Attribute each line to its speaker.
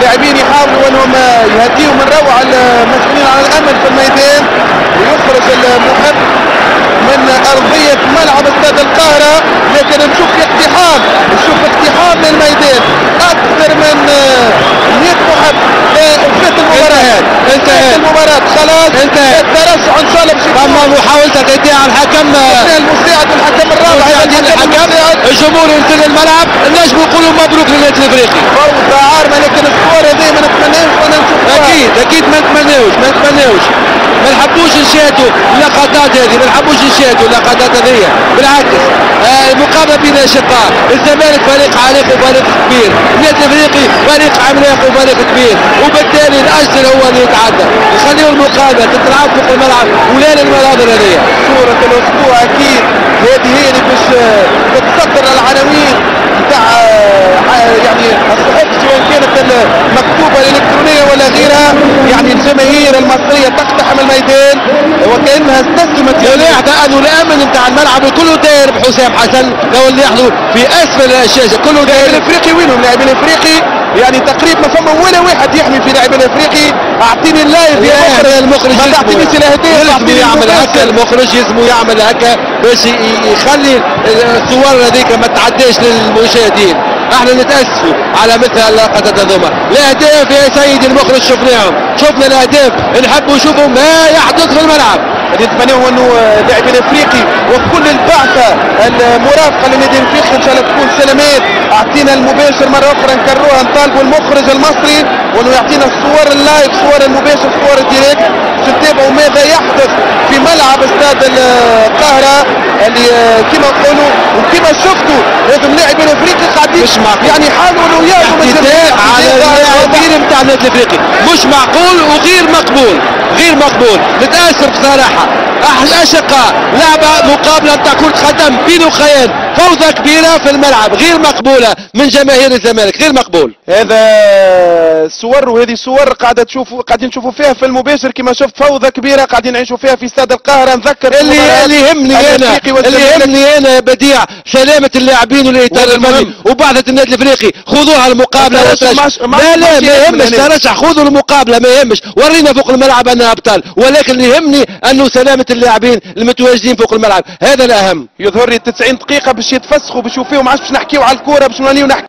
Speaker 1: اللاعبين يحاولوا انهم يهديوا من روعه المسؤولين عن الامن في الميدان، ويخرج المحب من ارضيه ملعب استاد القاهره. لكن نشوف اقتحام للميدان، اكثر من 100 محب. انتهت المباراه خلاص، انتهت الترشح ان شاء الله باش
Speaker 2: اما محاوله تقطيع الحكم
Speaker 1: المساعد والحكم الرابع.
Speaker 2: الجمهور ينزل الملعب، نجموا نقولوا مبروك للنادي الافريقي.
Speaker 1: فوز عارمه، لكن الصور هذه ما نتمناوش نشوفوها.
Speaker 2: اكيد ما نتمناوش. ما نحبوش نشاهدوا اللقطات هذه، ما نحبوش نشاهدوا اللقطات هذه. بالعكس المقابله بين الاشقاء، الزمالك فريق عريق وفريق كبير، النادي الافريقي فريق عملاق وفريق كبير، وبالتالي الاجدر هو اللي يتعدى. نخليوا المقابله تتلعب فوق الملعب ولا للمناظر هذه.
Speaker 1: صورة الاسبوع اكيد هذه هي اللي باش تتصدر العناوين نتاع يعني الصحف، سواء كانت المكتوبه الالكترونيه ولا غيرها. يعني الجماهير المصريه تقتحم الميدان وكانها استسلمت.
Speaker 2: يلاحظ انه الامن نتاع الملعب كله داير بحسام حسن، لو نلاحظوا في اسفل الشاشه كله داير.
Speaker 1: الافريقي وينهم لاعبين الافريقي؟ يعني تقريبا ما فما ولا واحد يحمي في لاعب الافريقي. اعطيني اللايف يا
Speaker 2: المخرج،
Speaker 1: ما تعطينيش الهدايا.
Speaker 2: يلزم يعمل هكا، المخرج يلزم يعمل هكا باش يخلي الصور هذيك ما تعداش للمشاهدين. احنا نتاسفوا على مثل اللقطات هذوما. الاهداف يا سيدي المخرج شفنا الاهداف، نحبوا نشوفوا ما يحدث في الملعب.
Speaker 1: نتمنوا انه اللاعب الافريقي وكل البعثه المرافقه للنادي الافريقي ان شاء الله تكون سلامات. اعطينا المباشر مره اخرى نكرروها، نطالبوا المخرج المصري وانه يعطينا الصور اللايف، صور المباشر، صور الديريكت، باش نتابعوا ماذا يحدث في ملعب استاد القاهره اللي كما نقولوا وكما شفتوا هذا اللاعب الافريقي قاعدين يعني يحاولوا انه ياخذوا
Speaker 2: اعتداء على اللاعبين نتاع النادي الافريقي، مش معقول وغير مقبول. نتأسف بصراحة. الأشقاء لعبة مقابلة نتاع كرة قدم بين وخيال، فوضى كبيرة في الملعب غير مقبولة من جماهير الزمالك، غير مقبول.
Speaker 1: هذا صور، وهذه صور قاعدين نشوفوا فيها في المباشر كما شفت. فوضى كبيرة قاعدين نعيشوا فيها في استاد القاهرة. نذكر
Speaker 2: اللي يهمني انا بديع سلامة اللاعبين والاطار الفني وبعثة النادي الافريقي. خذوها المقابلة لا ما يهمش ترشح، خذوا المقابلة ما يهمش، ورينا فوق الملعب انها ابطال، ولكن اللي يهمني انه سلامة اللاعبين المتواجدين فوق الملعب، هذا الاهم.
Speaker 1: يظهر لي 90 دقيقة باش يتفسخوا باش يوفيوا، ما عادش باش نحكيوا على الكورة، باش نوليو نحكي